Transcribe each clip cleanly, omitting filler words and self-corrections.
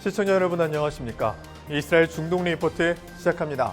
시청자 여러분 안녕하십니까? 이스라엘 중동 리포트 시작합니다.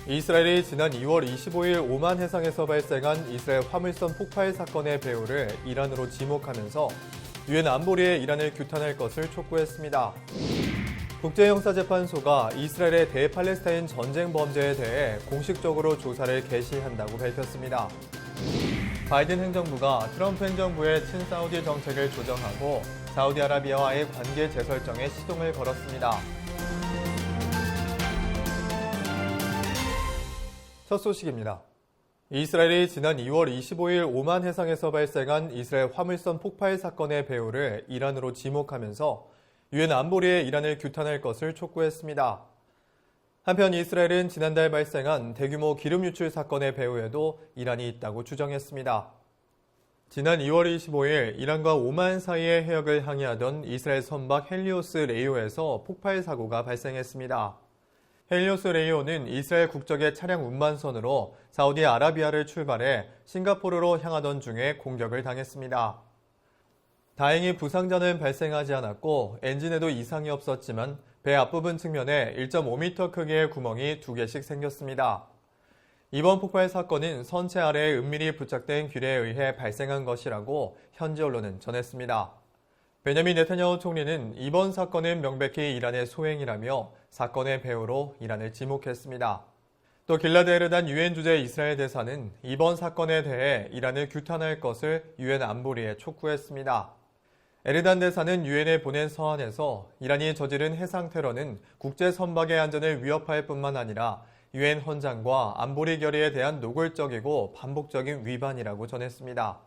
이스라엘이 지난 2월 25일 오만 해상에서 발생한 이스라엘 화물선 폭발 사건의 배후를 이란으로 지목하면서 유엔 안보리에 이란을 규탄할 것을 촉구했습니다. 국제형사재판소가 이스라엘의 대팔레스타인 전쟁 범죄에 대해 공식적으로 조사를 개시한다고 밝혔습니다. 바이든 행정부가 트럼프 행정부의 친사우디 정책을 조정하고 사우디아라비아와의 관계 재설정에 시동을 걸었습니다. 첫 소식입니다. 이스라엘이 지난 2월 25일 오만 해상에서 발생한 이스라엘 화물선 폭발 사건의 배후를 이란으로 지목하면서 유엔 안보리에 이란을 규탄할 것을 촉구했습니다. 한편 이스라엘은 지난달 발생한 대규모 기름 유출 사건의 배후에도 이란이 있다고 주장했습니다. 지난 2월 25일 이란과 오만 사이의 해역을 항해하던 이스라엘 선박 헬리오스 레이오에서 폭발 사고가 발생했습니다. 헬리오스 레이오는 이스라엘 국적의 차량 운반선으로 사우디아라비아를 출발해 싱가포르로 향하던 중에 공격을 당했습니다. 다행히 부상자는 발생하지 않았고 엔진에도 이상이 없었지만 배 앞부분 측면에 1.5m 크기의 구멍이 2개씩 생겼습니다. 이번 폭발 사건은 선체 아래에 은밀히 부착된 귤에 의해 발생한 것이라고 현지 언론은 전했습니다. 베냐민 네타냐후 총리는 이번 사건은 명백히 이란의 소행이라며 사건의 배후로 이란을 지목했습니다. 또 길라드 에르단 유엔 주재 이스라엘 대사는 이번 사건에 대해 이란을 규탄할 것을 유엔 안보리에 촉구했습니다. 에르단 대사는 유엔에 보낸 서한에서 이란이 저지른 해상 테러는 국제 선박의 안전을 위협할 뿐만 아니라 유엔 헌장과 안보리 결의에 대한 노골적이고 반복적인 위반이라고 전했습니다.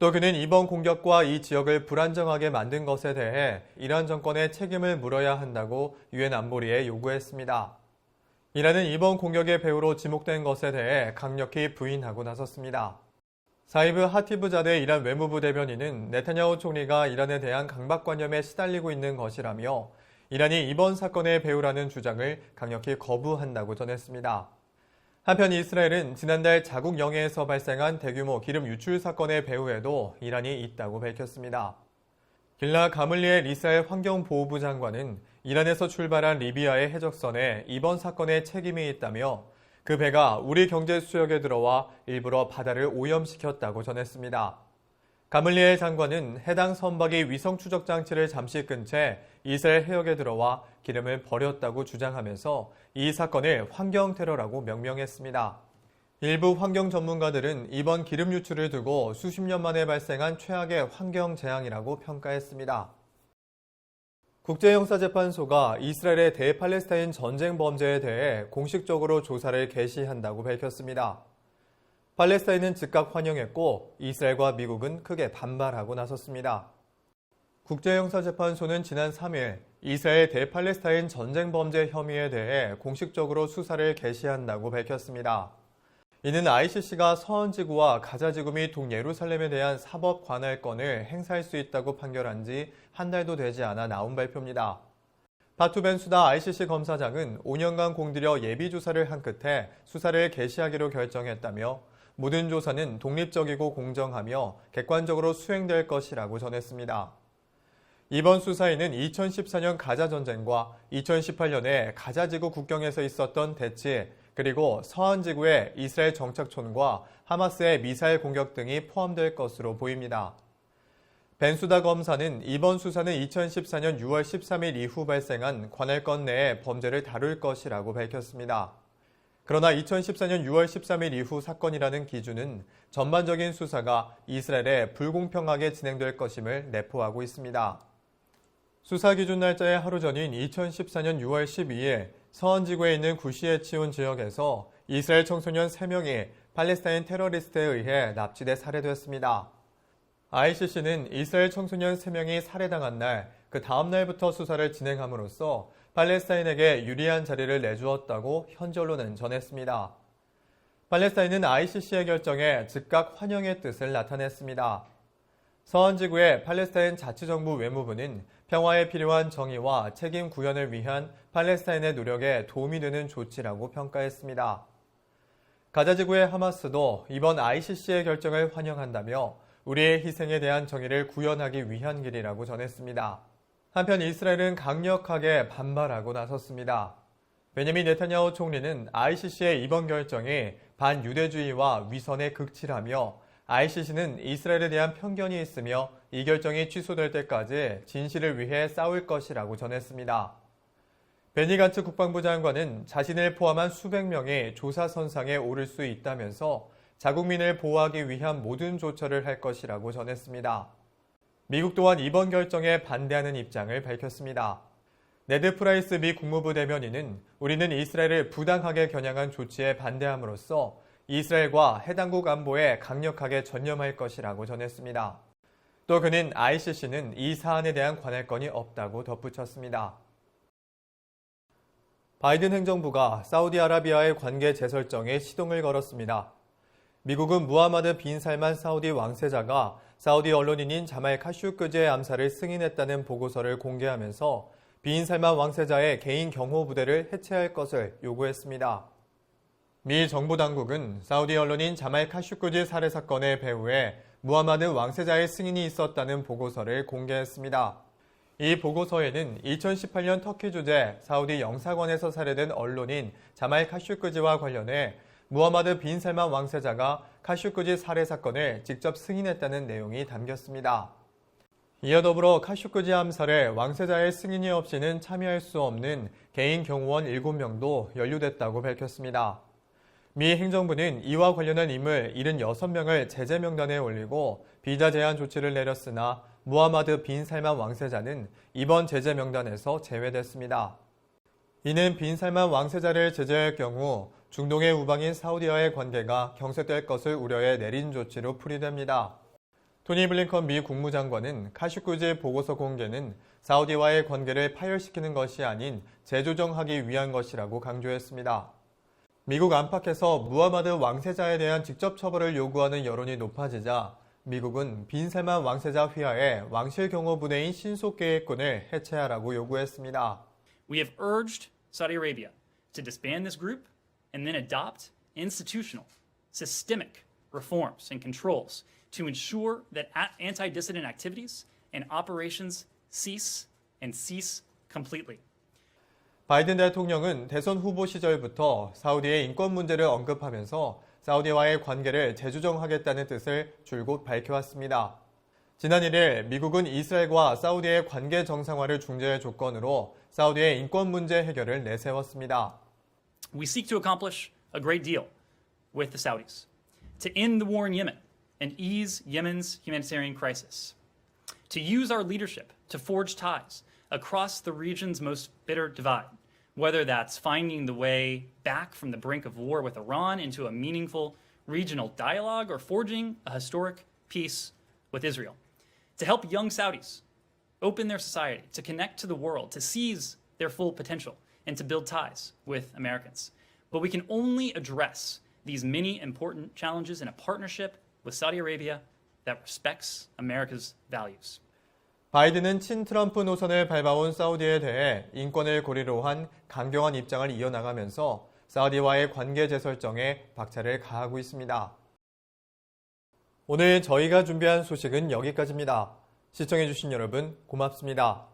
또 그는 이번 공격과 이 지역을 불안정하게 만든 것에 대해 이란 정권에 책임을 물어야 한다고 유엔 안보리에 요구했습니다. 이란은 이번 공격의 배후로 지목된 것에 대해 강력히 부인하고 나섰습니다. 사이브 하티브자데 이란 외무부 대변인은 네타냐후 총리가 이란에 대한 강박관념에 시달리고 있는 것이라며 이란이 이번 사건의 배후라는 주장을 강력히 거부한다고 전했습니다. 한편 이스라엘은 지난달 자국 영해에서 발생한 대규모 기름 유출 사건의 배후에도 이란이 있다고 밝혔습니다. 길라 가물리엘 이스라엘 환경보호부 장관은 이란에서 출발한 리비아의 해적선에 이번 사건에 책임이 있다며 그 배가 우리 경제 수역에 들어와 일부러 바다를 오염시켰다고 전했습니다. 가물리엘 장관은 해당 선박이 위성 추적 장치를 잠시 끈 채 이스라엘 해역에 들어와 기름을 버렸다고 주장하면서 이 사건을 환경 테러라고 명명했습니다. 일부 환경 전문가들은 이번 기름 유출을 두고 수십 년 만에 발생한 최악의 환경 재앙이라고 평가했습니다. 국제형사재판소가 이스라엘의 대팔레스타인 전쟁 범죄에 대해 공식적으로 조사를 개시한다고 밝혔습니다. 팔레스타인은 즉각 환영했고 이스라엘과 미국은 크게 반발하고 나섰습니다. 국제형사재판소는 지난 3일 이스라엘 대팔레스타인 전쟁 범죄 혐의에 대해 공식적으로 수사를 개시한다고 밝혔습니다. 이는 ICC가 서원지구와 가자지구 및 동예루살렘에 대한 사법 관할권을 행사할 수 있다고 판결한 지 한 달도 되지 않아 나온 발표입니다. 파투 벤수다 ICC 검사장은 5년간 공들여 예비조사를 한 끝에 수사를 개시하기로 결정했다며 모든 조사는 독립적이고 공정하며 객관적으로 수행될 것이라고 전했습니다. 이번 수사에는 2014년 가자전쟁과 2018년에 가자지구 국경에서 있었던 대치, 그리고 서한지구의 이스라엘 정착촌과 하마스의 미사일 공격 등이 포함될 것으로 보입니다. 벤수다 검사는 이번 수사는 2014년 6월 13일 이후 발생한 관할권 내의 범죄를 다룰 것이라고 밝혔습니다. 그러나 2014년 6월 13일 이후 사건이라는 기준은 전반적인 수사가 이스라엘에 불공평하게 진행될 것임을 내포하고 있습니다. 수사 기준 날짜의 하루 전인 2014년 6월 12일 서한지구에 있는 구시에치온 지역에서 이스라엘 청소년 3명이 팔레스타인 테러리스트에 의해 납치돼 살해됐습니다. ICC는 이스라엘 청소년 3명이 살해당한 날, 그 다음 날부터 수사를 진행함으로써 팔레스타인에게 유리한 자리를 내주었다고 현지 언론은 전했습니다. 팔레스타인은 ICC의 결정에 즉각 환영의 뜻을 나타냈습니다. 서한지구의 팔레스타인 자치정부 외무부는 평화에 필요한 정의와 책임 구현을 위한 팔레스타인의 노력에 도움이 되는 조치라고 평가했습니다. 가자지구의 하마스도 이번 ICC의 결정을 환영한다며 우리의 희생에 대한 정의를 구현하기 위한 길이라고 전했습니다. 한편 이스라엘은 강력하게 반발하고 나섰습니다. 베냐민 네타냐후 총리는 ICC의 이번 결정이 반유대주의와 위선의 극치라며 ICC는 이스라엘에 대한 편견이 있으며 이 결정이 취소될 때까지 진실을 위해 싸울 것이라고 전했습니다. 베니 간츠 국방부 장관은 자신을 포함한 수백 명이 조사선상에 오를 수 있다면서 자국민을 보호하기 위한 모든 조처를 할 것이라고 전했습니다. 미국 또한 이번 결정에 반대하는 입장을 밝혔습니다. 네드 프라이스 미 국무부 대변인은 우리는 이스라엘을 부당하게 겨냥한 조치에 반대함으로써 이스라엘과 해당국 안보에 강력하게 전념할 것이라고 전했습니다. 또 그는 ICC는 이 사안에 대한 관할권이 없다고 덧붙였습니다. 바이든 행정부가 사우디아라비아의 관계 재설정에 시동을 걸었습니다. 미국은 무하마드 빈 살만 사우디 왕세자가 사우디 언론인인 자말 카슈크지의 암살을 승인했다는 보고서를 공개하면서 빈 살만 왕세자의 개인 경호 부대를 해체할 것을 요구했습니다. 미 정부 당국은 사우디 언론인 자말 카슈크지 살해 사건의 배후에 무하마드 왕세자의 승인이 있었다는 보고서를 공개했습니다. 이 보고서에는 2018년 터키 주재 사우디 영사관에서 살해된 언론인 자말 카슈크지와 관련해 무하마드 빈 살만 왕세자가 카슈크지 살해 사건을 직접 승인했다는 내용이 담겼습니다. 이어 더불어 카슈크지 암살에 왕세자의 승인이 없이는 참여할 수 없는 개인 경호원 7명도 연루됐다고 밝혔습니다. 미 행정부는 이와 관련한 인물 76명을 제재 명단에 올리고 비자 제한 조치를 내렸으나 무하마드 빈 살만 왕세자는 이번 제재 명단에서 제외됐습니다. 이는 빈 살만 왕세자를 제재할 경우 중동의 우방인 사우디와의 관계가 경색될 것을 우려해 내린 조치로 풀이됩니다. 토니 블링컨 미 국무장관은 카슈크지 보고서 공개는 사우디와의 관계를 파열시키는 것이 아닌 재조정하기 위한 것이라고 강조했습니다. 미국 안팎에서 무하마드 왕세자에 대한 직접 처벌을 요구하는 여론이 높아지자 미국은 빈 살만 왕세자 휘하의 왕실 경호 부대인 신속 계획군을 해체하라고 요구했습니다. We have urged Saudi Arabia to disband this group and then adopt institutional, systemic reforms and controls to ensure that anti-dissident activities and operations cease and cease completely. 바이든 대통령은 대선 후보 시절부터 사우디의 인권 문제를 언급하면서 사우디와의 관계를 재조정하겠다는 뜻을 줄곧 밝혀왔습니다. 지난 1일 미국은 이스라엘과 사우디의 관계 정상화를 중재할 조건으로 사우디의 인권 문제 해결을 내세웠습니다. We seek to accomplish a great deal with the Saudis to end the war in Yemen and ease Yemen's humanitarian crisis, to use our leadership to forge ties across the region's most bitter divide, whether that's finding the way back from the brink of war with Iran into a meaningful regional dialogue or forging a historic peace with Israel, to help young Saudis open their society, to connect to the world, to seize their full potential, and to build ties with Americans. But we can only address these many important challenges in a partnership with Saudi Arabia that respects America's values. 바이든은 친트럼프 노선을 밟아온 사우디에 대해 인권을 고리로 한 강경한 입장을 이어나가면서 사우디와의 관계 재설정에 박차를 가하고 있습니다. 오늘 저희가 준비한 소식은 여기까지입니다. 시청해주신 여러분 고맙습니다.